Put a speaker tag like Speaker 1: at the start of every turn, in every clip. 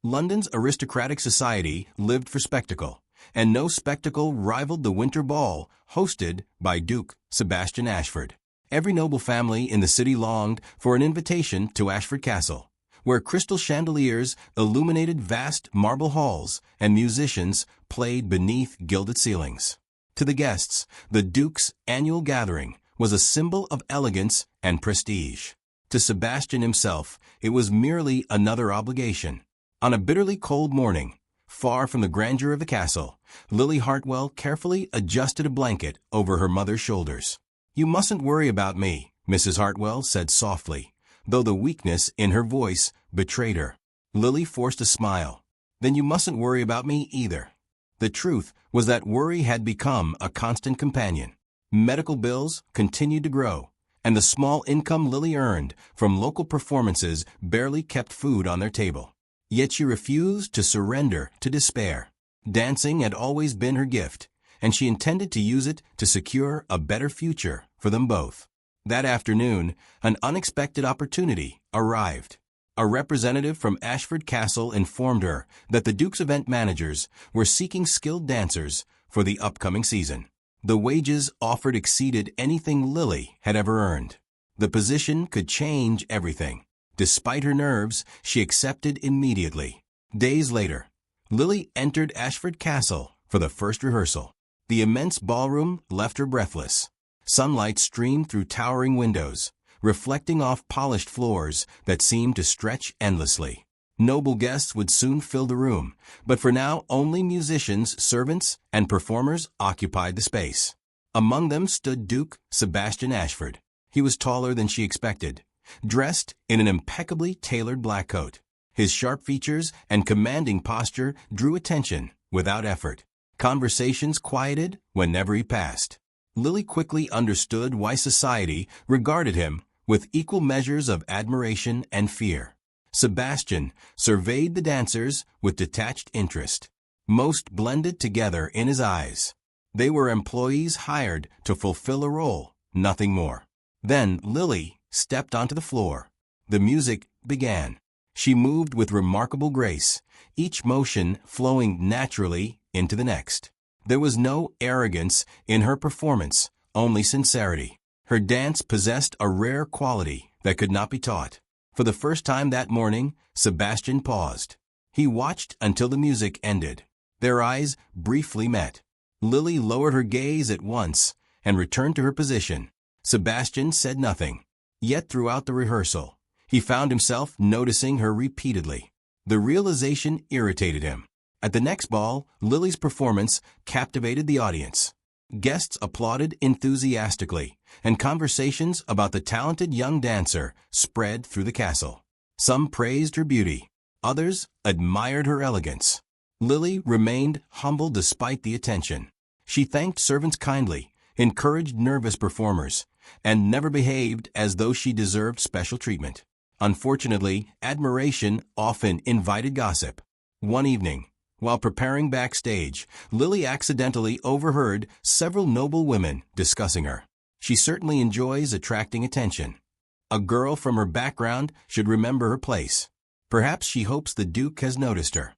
Speaker 1: London's aristocratic society lived for spectacle, and no spectacle rivaled the winter ball hosted by Duke Sebastian Ashford. Every noble family in the city longed for an invitation to Ashford Castle, where crystal chandeliers illuminated vast marble halls and musicians played beneath gilded ceilings. To the guests, the Duke's annual gathering was a symbol of elegance and prestige. To Sebastian himself, it was merely another obligation. On a bitterly cold morning, far from the grandeur of the castle, Lily Hartwell carefully adjusted a blanket over her mother's shoulders. "You mustn't worry about me," Mrs. Hartwell said softly, though the weakness in her voice betrayed her. Lily forced a smile. "Then you mustn't worry about me either." The truth was that worry had become a constant companion. Medical bills continued to grow, and the small income Lily earned from local performances barely kept food on their table. Yet she refused to surrender to despair. Dancing had always been her gift, and she intended to use it to secure a better future for them both. That afternoon, an unexpected opportunity arrived. A representative from Ashford Castle informed her that the Duke's event managers were seeking skilled dancers for the upcoming season. The wages offered exceeded anything Lily had ever earned. The position could change everything. Despite her nerves, she accepted immediately. Days later, Lily entered Ashford Castle for the first rehearsal. The immense ballroom left her breathless. Sunlight streamed through towering windows, reflecting off polished floors that seemed to stretch endlessly. Noble guests would soon fill the room, but for now only musicians, servants, and performers occupied the space. Among them stood Duke Sebastian Ashford. He was taller than she expected, dressed in an impeccably tailored black coat. His sharp features and commanding posture drew attention without effort. Conversations quieted whenever he passed. Lily quickly understood why society regarded him with equal measures of admiration and fear. Sebastian surveyed the dancers with detached interest. Most blended together in his eyes. They were employees hired to fulfill a role, nothing more. Then Lily stepped onto the floor. The music began. She moved with remarkable grace, each motion flowing naturally into the next. There was no arrogance in her performance, only sincerity. Her dance possessed a rare quality that could not be taught. For the first time that morning, Sebastian paused. He watched until the music ended. Their eyes briefly met. Lily lowered her gaze at once and returned to her position. Sebastian said nothing. Yet throughout the rehearsal, he found himself noticing her repeatedly. The realization irritated him. At the next ball, Lily's performance captivated the audience. Guests applauded enthusiastically, and conversations about the talented young dancer spread through the castle. Some praised her beauty. Others admired her elegance. Lily remained humble despite the attention. She thanked servants kindly, encouraged nervous performers, and never behaved as though she deserved special treatment. Unfortunately, admiration often invited gossip. One evening, while preparing backstage, Lily accidentally overheard several noble women discussing her. She certainly enjoys attracting attention. A girl from her background should remember her place. Perhaps she hopes the Duke has noticed her.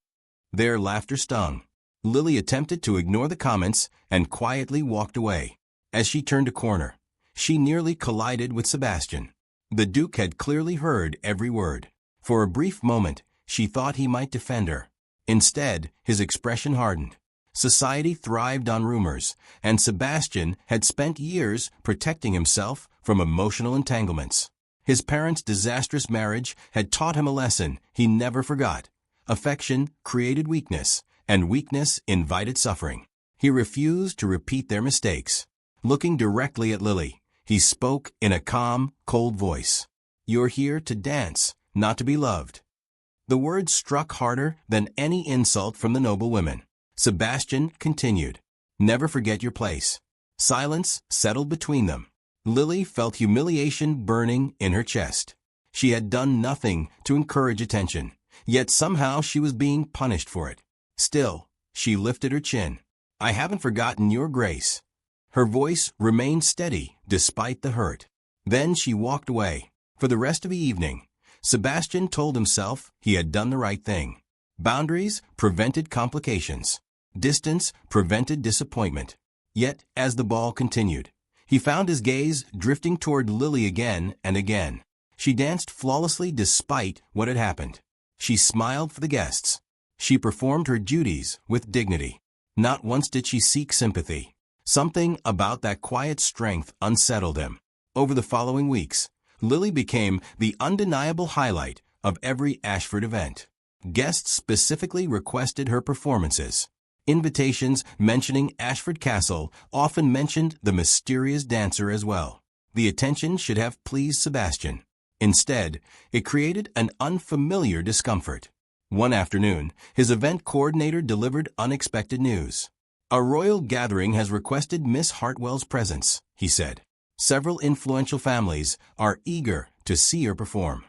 Speaker 1: Their laughter stung. Lily attempted to ignore the comments and quietly walked away. As she turned a corner, she nearly collided with Sebastian. The Duke had clearly heard every word. For a brief moment, she thought he might defend her. Instead, his expression hardened. Society thrived on rumors, and Sebastian had spent years protecting himself from emotional entanglements. His parents' disastrous marriage had taught him a lesson he never forgot. Affection created weakness, and weakness invited suffering. He refused to repeat their mistakes. Looking directly at Lily, he spoke in a calm, cold voice. "You're here to dance, not to be loved." The words struck harder than any insult from the noble women. Sebastian continued, "Never forget your place." Silence settled between them. Lily felt humiliation burning in her chest. She had done nothing to encourage attention, yet somehow she was being punished for it. Still, she lifted her chin. "I haven't forgotten your grace." Her voice remained steady despite the hurt. Then she walked away. For the rest of the evening, Sebastian told himself he had done the right thing. Boundaries prevented complications. Distance prevented disappointment. Yet, as the ball continued, he found his gaze drifting toward Lily again and again. She danced flawlessly despite what had happened. She smiled for the guests. She performed her duties with dignity. Not once did she seek sympathy. Something about that quiet strength unsettled him. Over the following weeks, Lily became the undeniable highlight of every Ashford event. Guests specifically requested her performances. Invitations mentioning Ashford Castle often mentioned the mysterious dancer as well. The attention should have pleased Sebastian. Instead, it created an unfamiliar discomfort. One afternoon, his event coordinator delivered unexpected news. "A royal gathering has requested Miss Hartwell's presence," he said. "Several influential families are eager to see her perform."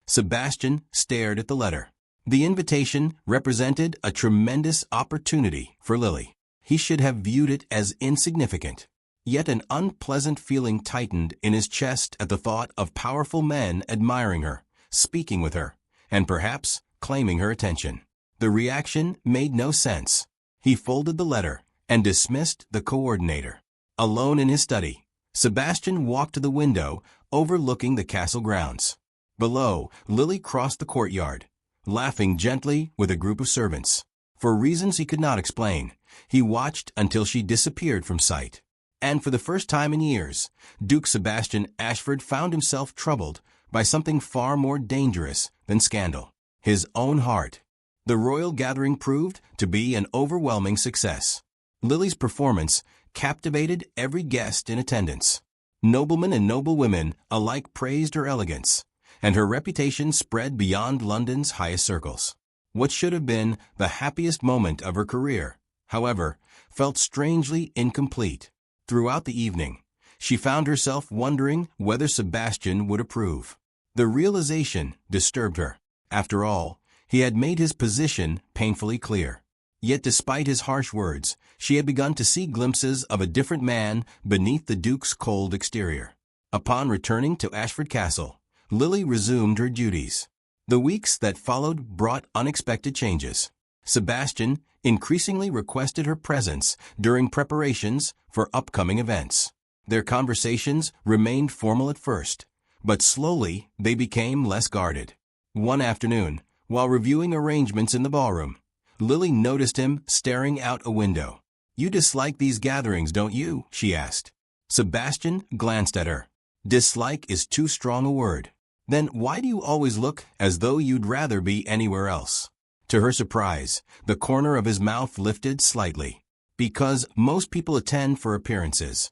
Speaker 1: Sebastian stared at the letter. The invitation represented a tremendous opportunity for Lily. He should have viewed it as insignificant. Yet an unpleasant feeling tightened in his chest at the thought of powerful men admiring her, speaking with her, and perhaps claiming her attention. The reaction made no sense. He folded the letter and dismissed the coordinator. Alone in his study, Sebastian walked to the window overlooking the castle grounds. Below, Lily crossed the courtyard, laughing gently with a group of servants. For reasons he could not explain, he watched until she disappeared from sight. And for the first time in years, Duke Sebastian Ashford found himself troubled by something far more dangerous than scandal: his own heart. The royal gathering proved to be an overwhelming success. Lily's performance captivated every guest in attendance. Noblemen and noblewomen alike praised her elegance, and her reputation spread beyond London's highest circles. What should have been the happiest moment of her career, however, felt strangely incomplete. Throughout the evening, she found herself wondering whether Sebastian would approve. The realization disturbed her. After all, he had made his position painfully clear. Yet despite his harsh words, she had begun to see glimpses of a different man beneath the Duke's cold exterior. Upon returning to Ashford Castle, Lily resumed her duties. The weeks that followed brought unexpected changes. Sebastian increasingly requested her presence during preparations for upcoming events. Their conversations remained formal at first, but slowly they became less guarded. One afternoon, while reviewing arrangements in the ballroom, Lily noticed him staring out a window. "You dislike these gatherings, don't you?" she asked. Sebastian glanced at her. "Dislike is too strong a word." "Then why do you always look as though you'd rather be anywhere else?" To her surprise, the corner of his mouth lifted slightly. "Because most people attend for appearances.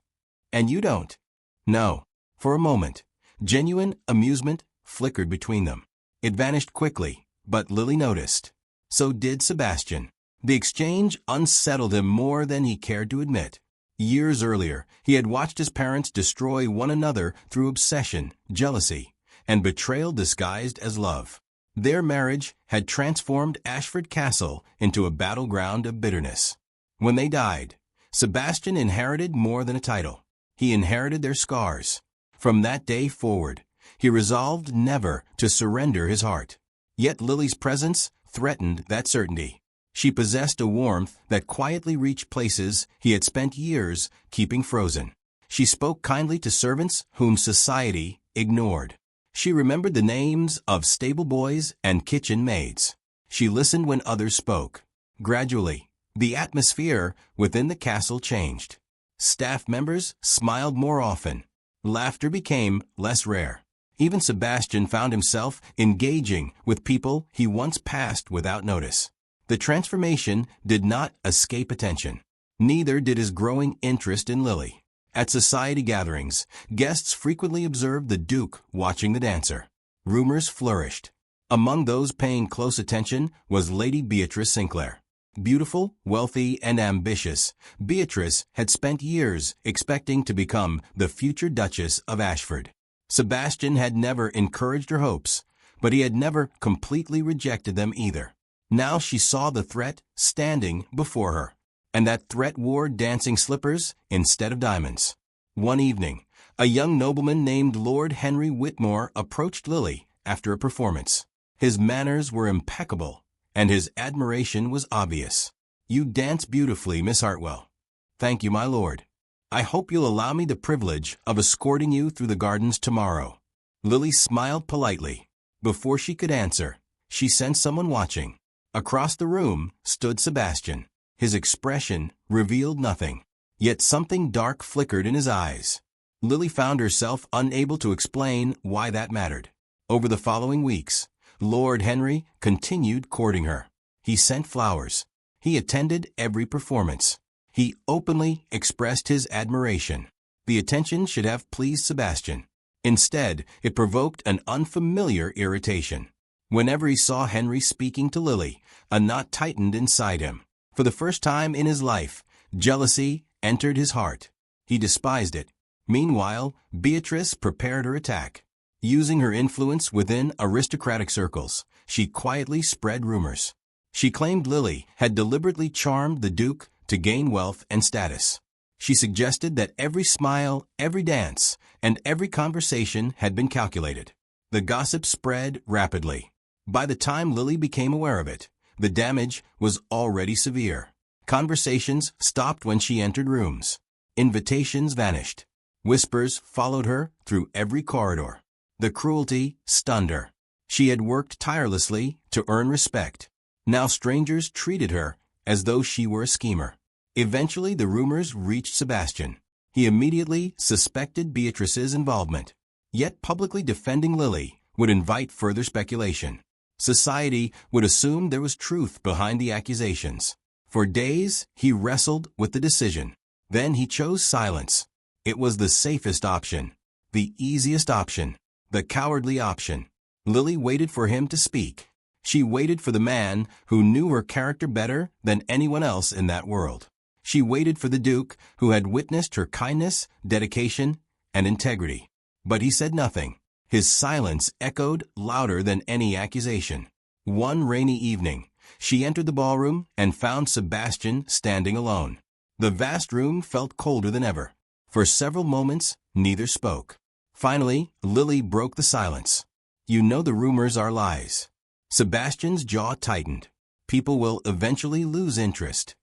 Speaker 1: And you don't." "No." For a moment, genuine amusement flickered between them. It vanished quickly, but Lily noticed. So did Sebastian. The exchange unsettled him more than he cared to admit. Years earlier, he had watched his parents destroy one another through obsession, jealousy, and betrayal disguised as love. Their marriage had transformed Ashford Castle into a battleground of bitterness. When they died, Sebastian inherited more than a title. He inherited their scars. From that day forward, he resolved never to surrender his heart. Yet Lily's presence threatened that certainty. She possessed a warmth that quietly reached places he had spent years keeping frozen. She spoke kindly to servants whom society ignored. She remembered the names of stable boys and kitchen maids. She listened when others spoke. Gradually, the atmosphere within the castle changed. Staff members smiled more often. Laughter became less rare. Even Sebastian found himself engaging with people he once passed without notice. The transformation did not escape attention. Neither did his growing interest in Lily. At society gatherings, guests frequently observed the Duke watching the dancer. Rumors flourished. Among those paying close attention was Lady Beatrice Sinclair. Beautiful, wealthy, and ambitious, Beatrice had spent years expecting to become the future Duchess of Ashford. Sebastian had never encouraged her hopes, but he had never completely rejected them either. Now she saw the threat standing before her, and that threat wore dancing slippers instead of diamonds. One evening, a young nobleman named Lord Henry Whitmore approached Lily after a performance. His manners were impeccable, and his admiration was obvious. "You dance beautifully, Miss Hartwell." "Thank you, my lord. I hope you'll allow me the privilege of escorting you through the gardens tomorrow." Lily smiled politely. Before she could answer, she sensed someone watching. Across the room stood Sebastian. His expression revealed nothing, yet something dark flickered in his eyes. Lily found herself unable to explain why that mattered. Over the following weeks, Lord Henry continued courting her. He sent flowers. He attended every performance. He openly expressed his admiration. The attention should have pleased Sebastian. Instead, it provoked an unfamiliar irritation. Whenever he saw Henry speaking to Lily, a knot tightened inside him. For the first time in his life, jealousy entered his heart. He despised it. Meanwhile, Beatrice prepared her attack. Using her influence within aristocratic circles, she quietly spread rumors. She claimed Lily had deliberately charmed the Duke to gain wealth and status. She suggested that every smile, every dance, and every conversation had been calculated. The gossip spread rapidly. By the time Lily became aware of it, the damage was already severe. Conversations stopped when she entered rooms. Invitations vanished. Whispers followed her through every corridor. The cruelty stunned her. She had worked tirelessly to earn respect. Now strangers treated her as though she were a schemer. Eventually the rumors reached Sebastian. He immediately suspected Beatrice's involvement. Yet publicly defending Lily would invite further speculation. Society would assume there was truth behind the accusations. For days, he wrestled with the decision. Then he chose silence. It was the safest option, the easiest option, the cowardly option. Lily waited for him to speak. She waited for the man who knew her character better than anyone else in that world. She waited for the Duke who had witnessed her kindness, dedication, and integrity. But he said nothing. His silence echoed louder than any accusation. One rainy evening, she entered the ballroom and found Sebastian standing alone. The vast room felt colder than ever. For several moments, neither spoke. Finally, Lily broke the silence. "You know the rumors are lies." Sebastian's jaw tightened. People will eventually lose interest.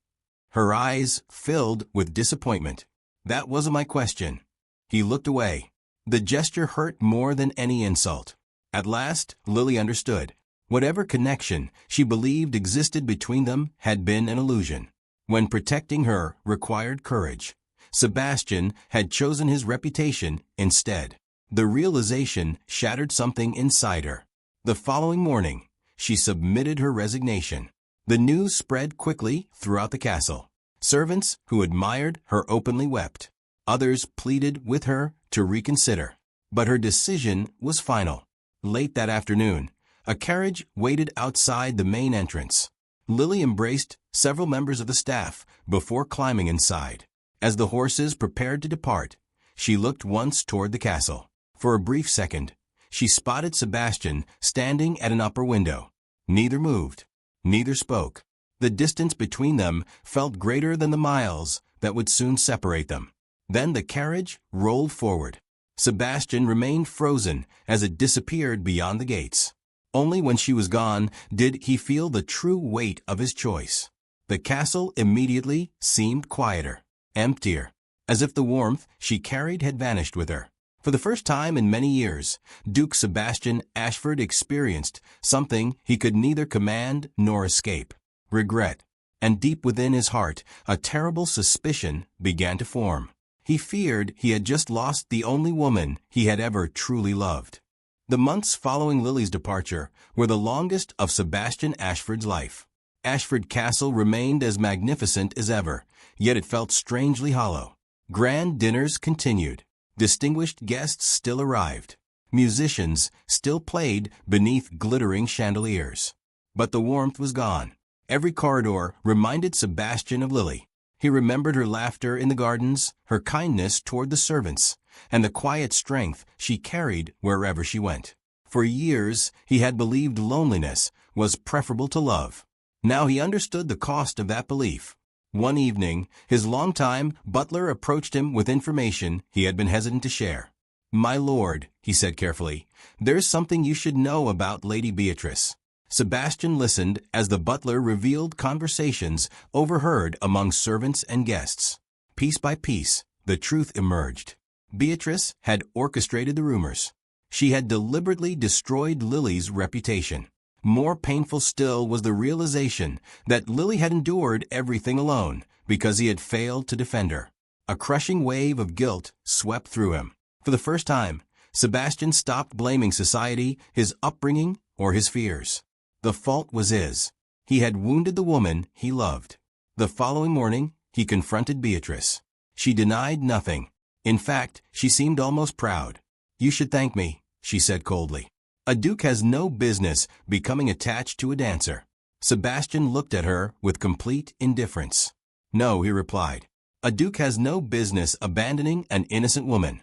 Speaker 1: Her eyes filled with disappointment. "That wasn't my question." He looked away. The gesture hurt more than any insult. At last, Lily understood. Whatever connection she believed existed between them had been an illusion. When protecting her required courage, Sebastian had chosen his reputation instead. The realization shattered something inside her. The following morning, she submitted her resignation. The news spread quickly throughout the castle. Servants who admired her openly wept. Others pleaded with her to reconsider. But her decision was final. Late that afternoon, a carriage waited outside the main entrance. Lily embraced several members of the staff before climbing inside. As the horses prepared to depart, she looked once toward the castle. For a brief second, she spotted Sebastian standing at an upper window. Neither moved. Neither spoke. The distance between them felt greater than the miles that would soon separate them. Then the carriage rolled forward. Sebastian remained frozen as it disappeared beyond the gates. Only when she was gone did he feel the true weight of his choice. The castle immediately seemed quieter, emptier, as if the warmth she carried had vanished with her. For the first time in many years, Duke Sebastian Ashford experienced something he could neither command nor escape: regret. And deep within his heart, a terrible suspicion began to form. He feared he had just lost the only woman he had ever truly loved. The months following Lily's departure were the longest of Sebastian Ashford's life. Ashford Castle remained as magnificent as ever, yet it felt strangely hollow. Grand dinners continued. Distinguished guests still arrived. Musicians still played beneath glittering chandeliers. But the warmth was gone. Every corridor reminded Sebastian of Lily. He remembered her laughter in the gardens, her kindness toward the servants, and the quiet strength she carried wherever she went. For years, he had believed loneliness was preferable to love. Now he understood the cost of that belief. One evening, his longtime butler approached him with information he had been hesitant to share. "My lord," he said carefully, "there's something you should know about Lady Beatrice. Sebastian listened as the butler revealed conversations overheard among servants and guests. Piece by piece, the truth emerged. Beatrice had orchestrated the rumors. She had deliberately destroyed Lily's reputation. More painful still was the realization that Lily had endured everything alone because he had failed to defend her. A crushing wave of guilt swept through him. For the first time, Sebastian stopped blaming society, his upbringing, or his fears. The fault was his. He had wounded the woman he loved. The following morning, he confronted Beatrice. She denied nothing. In fact, she seemed almost proud. "You should thank me," she said coldly. "A duke has no business becoming attached to a dancer." Sebastian looked at her with complete indifference. "No," he replied. "A duke has no business abandoning an innocent woman."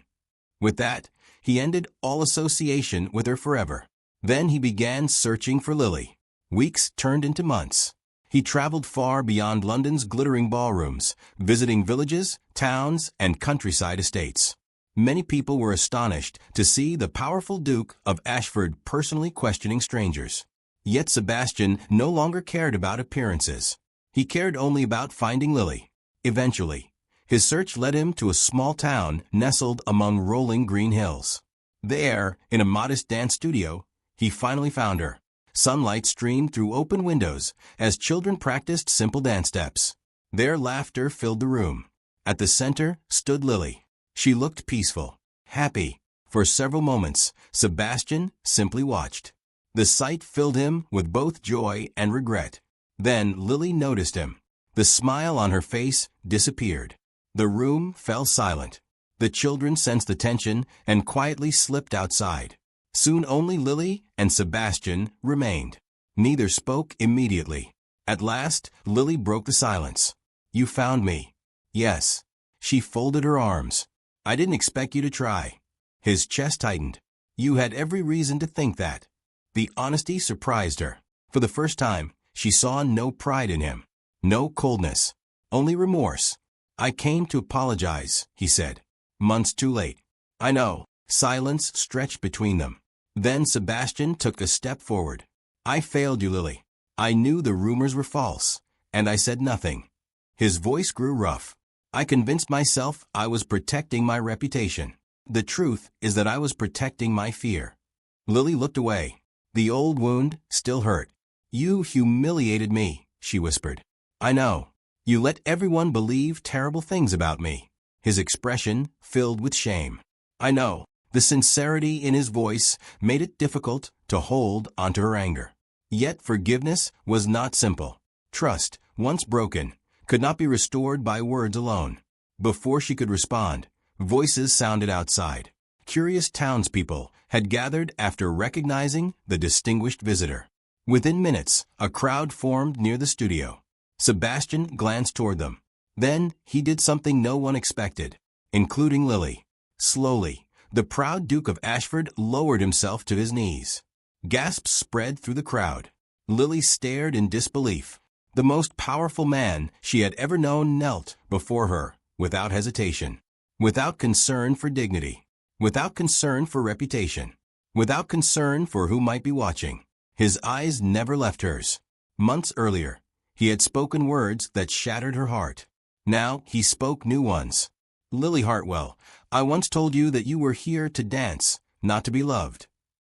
Speaker 1: With that, he ended all association with her forever. Then he began searching for Lily. Weeks turned into months. He traveled far beyond London's glittering ballrooms, visiting villages, towns, and countryside estates. Many people were astonished to see the powerful Duke of Ashford personally questioning strangers. Yet Sebastian no longer cared about appearances. He cared only about finding Lily. Eventually, his search led him to a small town nestled among rolling green hills. There, in a modest dance studio, he finally found her. Sunlight streamed through open windows as children practiced simple dance steps. Their laughter filled the room. At the center stood Lily. She looked peaceful, happy. For several moments, Sebastian simply watched. The sight filled him with both joy and regret. Then Lily noticed him. The smile on her face disappeared. The room fell silent. The children sensed the tension and quietly slipped outside. Soon only Lily and Sebastian remained. Neither spoke immediately. At last, Lily broke the silence. "You found me." "Yes." She folded her arms. "I didn't expect you to try." His chest tightened. "You had every reason to think that." The honesty surprised her. For the first time, she saw no pride in him. No coldness. Only remorse. "I came to apologize," he said. "Months too late." "I know." Silence stretched between them. Then Sebastian took a step forward. "I failed you, Lily. I knew the rumors were false, and I said nothing." His voice grew rough. "I convinced myself I was protecting my reputation. The truth is that I was protecting my fear." Lily looked away. The old wound still hurt. "You humiliated me," she whispered. "I know. You let everyone believe terrible things about me." His expression filled with shame. "I know." The sincerity in his voice made it difficult to hold onto her anger. Yet forgiveness was not simple. Trust, once broken, could not be restored by words alone. Before she could respond, voices sounded outside. Curious townspeople had gathered after recognizing the distinguished visitor. Within minutes, a crowd formed near the studio. Sebastian glanced toward them. Then he did something no one expected, including Lily. Slowly, the proud Duke of Ashford lowered himself to his knees. Gasps spread through the crowd. Lily stared in disbelief. The most powerful man she had ever known knelt before her without hesitation, without concern for dignity, without concern for reputation, without concern for who might be watching. His eyes never left hers. Months earlier, he had spoken words that shattered her heart. Now he spoke new ones. "Lily Hartwell, I once told you that you were here to dance, not to be loved."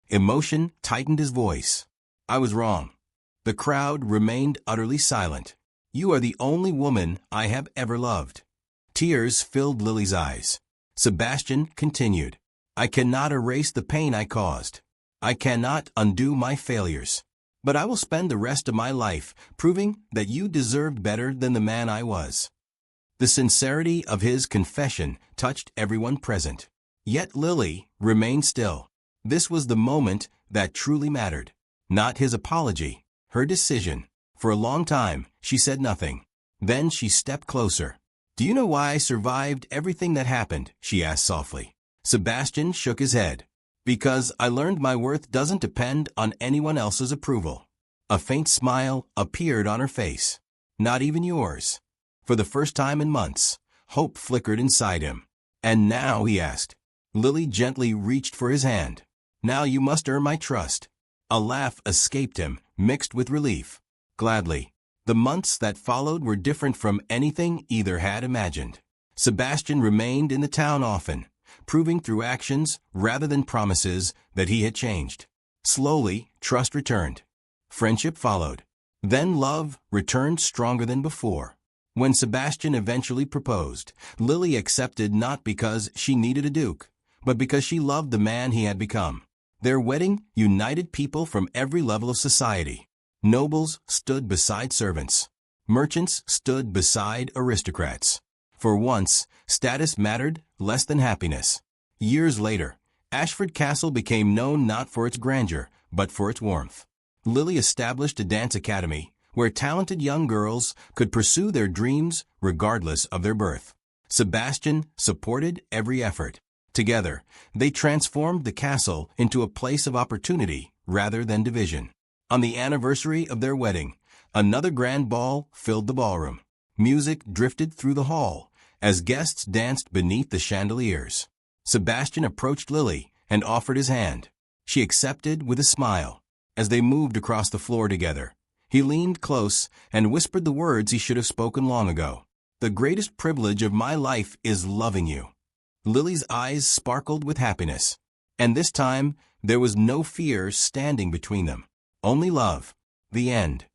Speaker 1: Emotion tightened his voice. "I was wrong." The crowd remained utterly silent. "You are the only woman I have ever loved." Tears filled Lily's eyes. Sebastian continued. "I cannot erase the pain I caused. I cannot undo my failures. But I will spend the rest of my life proving that you deserved better than the man I was." The sincerity of his confession touched everyone present. Yet Lily remained still. This was the moment that truly mattered. Not his apology, her decision. For a long time, she said nothing. Then she stepped closer. "Do you know why I survived everything that happened?" she asked softly. Sebastian shook his head. "Because I learned my worth doesn't depend on anyone else's approval." A faint smile appeared on her face. "Not even yours." For the first time in months, hope flickered inside him. "And now?" he asked. Lily gently reached for his hand. "Now you must earn my trust." A laugh escaped him, mixed with relief. Gladly. The months that followed were different from anything either had imagined. Sebastian remained in the town often, proving through actions rather than promises that he had changed. Slowly, trust returned. Friendship followed. Then love returned stronger than before. When Sebastian eventually proposed, Lily accepted not because she needed a duke, but because she loved the man he had become. Their wedding united people from every level of society. Nobles stood beside servants. Merchants stood beside aristocrats. For once, status mattered less than happiness. Years later, Ashford Castle became known not for its grandeur, but for its warmth. Lily established a dance academy where talented young girls could pursue their dreams regardless of their birth. Sebastian supported every effort. Together, they transformed the castle into a place of opportunity rather than division. On the anniversary of their wedding, another grand ball filled the ballroom. Music drifted through the hall as guests danced beneath the chandeliers. Sebastian approached Lily and offered his hand. She accepted with a smile. As they moved across the floor together, he leaned close and whispered the words he should have spoken long ago. "The greatest privilege of my life is loving you." Lily's eyes sparkled with happiness. And this time, there was no fear standing between them. Only love. The end.